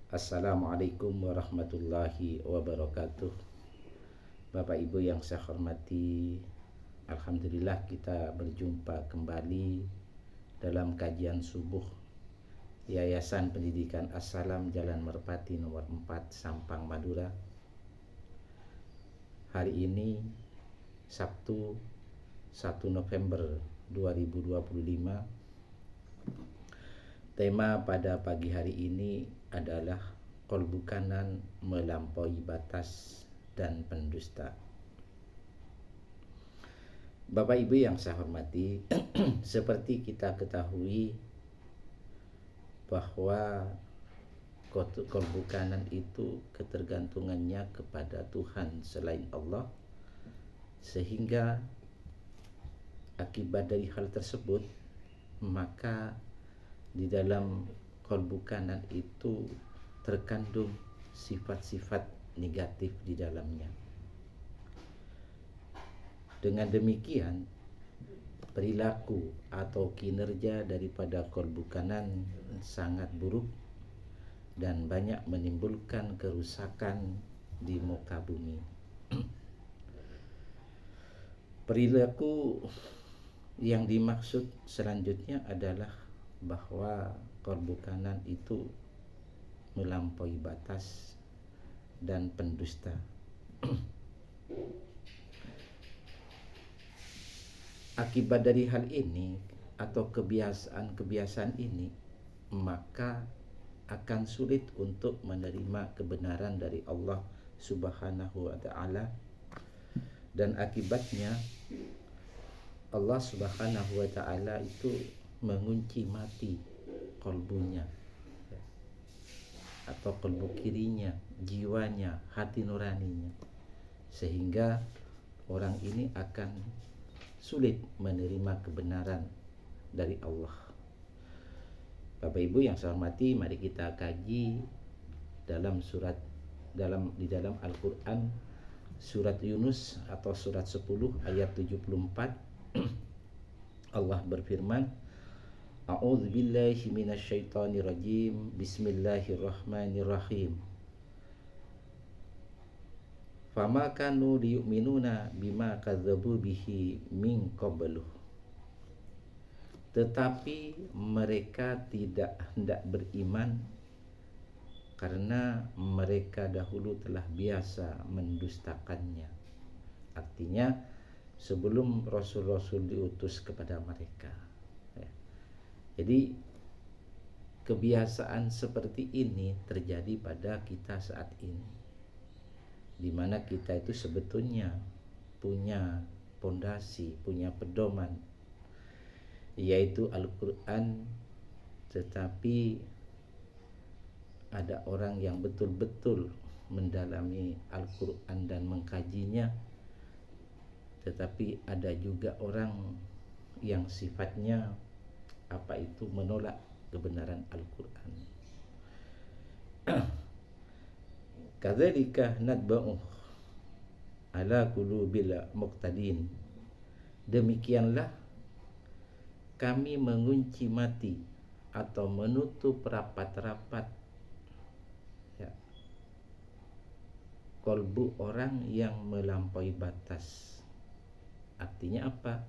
Assalamualaikum warahmatullahi wabarakatuh. Bapak Ibu yang saya hormati, Alhamdulillah kita berjumpa kembali dalam kajian subuh Yayasan Pendidikan As-Salam Jalan Merpati nomor 4 Sampang Madura. Hari ini Sabtu 1 November 2025. Tema pada pagi hari ini adalah qalbu kanan melampaui batas dan pendusta. Bapak Ibu yang saya hormati, seperti kita ketahui bahwa qalbu kanan itu ketergantungannya kepada Tuhan selain Allah, sehingga akibat dari hal tersebut maka di dalam qalbu kanan itu terkandung sifat-sifat negatif di dalamnya. Dengan demikian, perilaku atau kinerja daripada qalbu kanan sangat buruk dan banyak menimbulkan kerusakan di muka bumi. Perilaku yang dimaksud selanjutnya adalah bahwa qalbu kanan itu melampaui batas dan pendusta. Akibat dari hal ini atau kebiasaan ini, maka akan sulit untuk menerima kebenaran dari Allah Subhanahu wa taala, dan akibatnya Allah Subhanahu wa taala itu mengunci mati qalbunya atau qalbu kirinya, jiwanya, hati nuraninya, sehingga orang ini akan sulit menerima kebenaran dari Allah. Bapak Ibu yang saya hormati, mari kita kaji di dalam Al-Qur'an surat Yunus atau surat 10 ayat 74. Allah berfirman, A'udzu billahi minasyaitonir rajim. Bismillahirrahmanirrahim. Fama kanu liyu'minuna bima kadzabu bihi min qablu. Tetapi mereka tidak hendak beriman karena mereka dahulu telah biasa mendustakannya. Artinya sebelum rasul-rasul diutus kepada mereka. Jadi kebiasaan seperti ini terjadi pada kita saat ini, di mana kita itu sebetulnya punya pondasi, punya pedoman, yaitu Al-Quran, tetapi ada orang yang betul-betul mendalami Al-Quran dan mengkajinya, tetapi ada juga orang yang sifatnya menolak kebenaran Al-Quran. Kadzalika nadba'u ala qulubil muqtadin. Demikianlah kami mengunci mati atau menutup rapat-rapat qalbu orang yang melampaui batas. Artinya apa?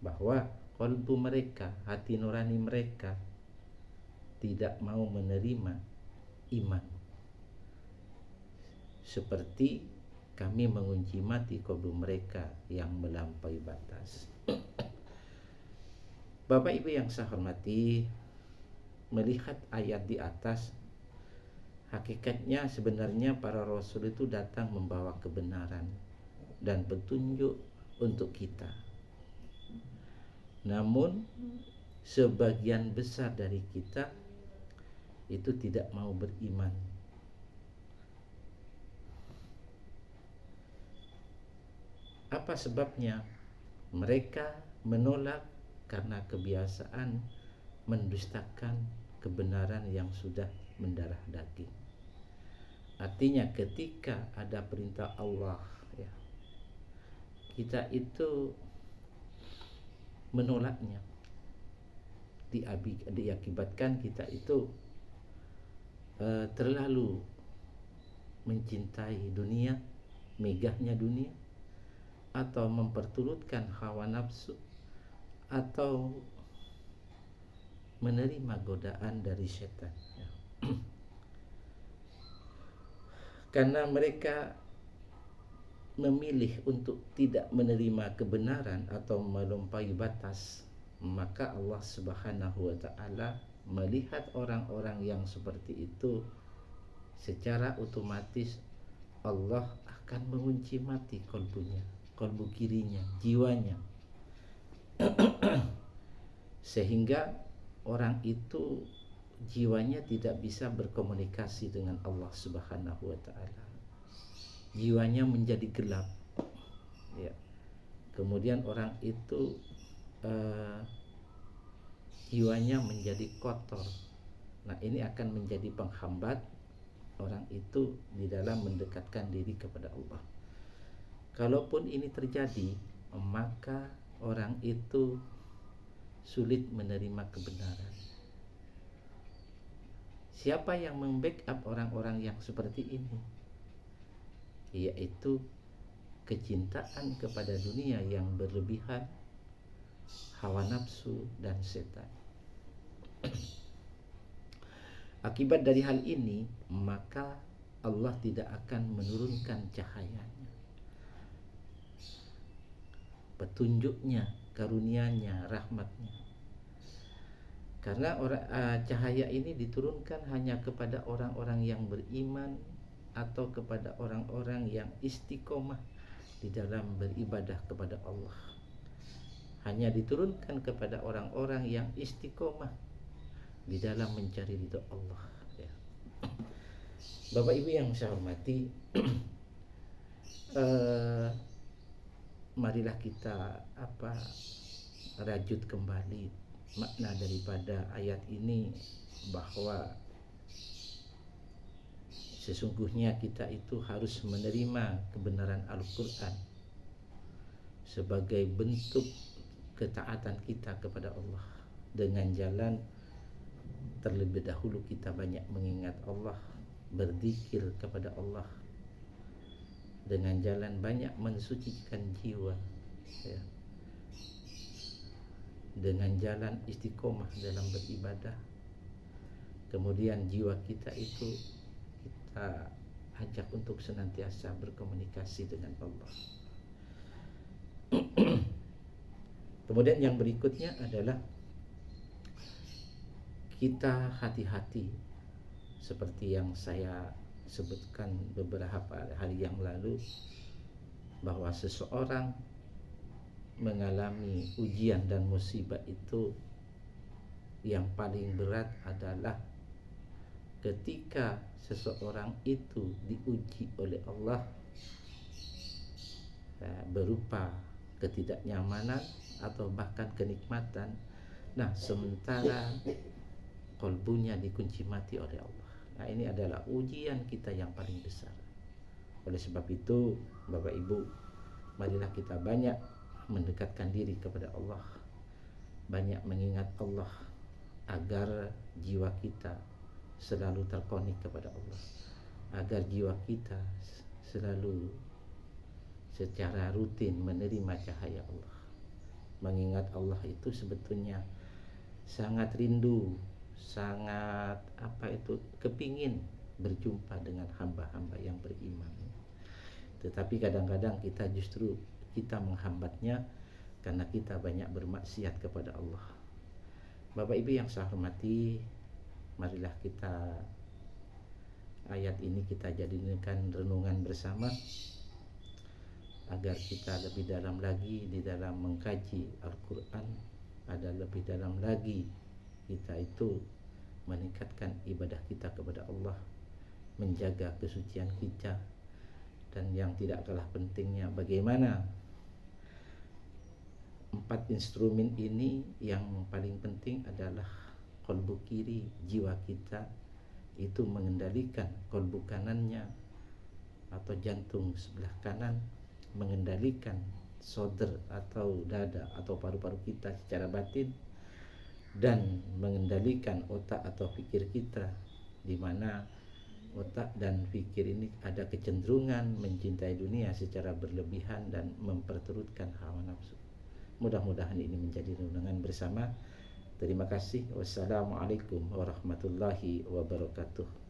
Bahwa qalbu mereka, hati nurani mereka tidak mau menerima iman, seperti kami mengunci mati qalbu mereka yang melampaui batas. Bapak Ibu yang saya hormati, melihat ayat di atas, hakikatnya sebenarnya para rasul itu datang membawa kebenaran dan petunjuk untuk kita. Namun sebagian besar dari kita itu tidak mau beriman. Apa sebabnya? Mereka menolak karena kebiasaan mendustakan kebenaran yang sudah mendarah daging. Artinya ketika ada perintah Allah, kita itu menolaknya, diakibatkan kita itu terlalu mencintai dunia, megahnya dunia, atau memperturutkan hawa nafsu, atau menerima godaan dari setan. Karena mereka memilih untuk tidak menerima kebenaran atau melampaui batas, maka Allah Subhanahu wa taala melihat orang-orang yang seperti itu, secara otomatis Allah akan mengunci mati kolbunya, kolbu kirinya, jiwanya. Sehingga orang itu jiwanya tidak bisa berkomunikasi dengan Allah Subhanahu wa taala. Jiwanya menjadi gelap. Ya. Kemudian orang itu jiwanya menjadi kotor. Nah, ini akan menjadi penghambat orang itu di dalam mendekatkan diri kepada Allah. Kalaupun ini terjadi, maka orang itu sulit menerima kebenaran. Siapa yang membackup orang-orang yang seperti ini? Yaitu kecintaan kepada dunia yang berlebihan, hawa nafsu, dan setan. Akibat dari hal ini, maka Allah tidak akan menurunkan cahayanya, petunjuknya, karunia-Nya, rahmatnya. Karena cahaya ini diturunkan hanya kepada orang-orang yang beriman atau kepada orang-orang yang istiqomah di dalam beribadah kepada Allah. Hanya diturunkan kepada orang-orang yang istiqomah di dalam mencari ridha Allah. Ya. Bapak Ibu yang saya hormati, marilah kita rajut kembali makna daripada ayat ini, bahwa sesungguhnya kita itu harus menerima kebenaran Al-Quran sebagai bentuk ketaatan kita kepada Allah. Dengan jalan terlebih dahulu kita banyak mengingat Allah, berzikir kepada Allah, dengan jalan banyak mensucikan jiwa, ya. Dengan jalan istiqomah dalam beribadah. Kemudian jiwa kita itu kita ajak untuk senantiasa berkomunikasi dengan Allah. Kemudian yang berikutnya adalah kita hati-hati, seperti yang saya sebutkan beberapa hari yang lalu, bahwa seseorang mengalami ujian dan musibah itu yang paling berat adalah ketika seseorang itu diuji oleh Allah berupa ketidaknyamanan atau bahkan kenikmatan. Nah, sementara kolbunya dikunci mati oleh Allah. Nah, ini adalah ujian kita yang paling besar. Oleh sebab itu, Bapak Ibu, marilah kita banyak mendekatkan diri kepada Allah, banyak mengingat Allah, agar jiwa kita selalu terkonek kepada Allah, agar jiwa kita selalu secara rutin menerima cahaya Allah. Mengingat Allah itu sebetulnya sangat rindu, sangat kepingin berjumpa dengan hamba-hamba yang beriman. Tetapi kadang-kadang kita menghambatnya karena kita banyak bermaksiat kepada Allah. Bapak Ibu yang saya hormati, marilah kita ayat ini kita jadikan renungan bersama, agar kita lebih dalam lagi di dalam mengkaji Al-Quran, ada lebih dalam lagi kita itu meningkatkan ibadah kita kepada Allah, menjaga kesucian kita, dan yang tidak kalah pentingnya bagaimana 4 instrumen ini. Yang paling penting adalah kolbu kiri, jiwa kita itu mengendalikan kolbu kanannya atau jantung sebelah kanan, mengendalikan shoulder atau dada atau paru-paru kita secara batin, dan mengendalikan otak atau pikir kita, di mana otak dan pikir ini ada kecenderungan mencintai dunia secara berlebihan dan memperturutkan hawa nafsu. Mudah-mudahan ini menjadi renungan bersama. Terima kasih. Wassalamualaikum warahmatullahi wabarakatuh.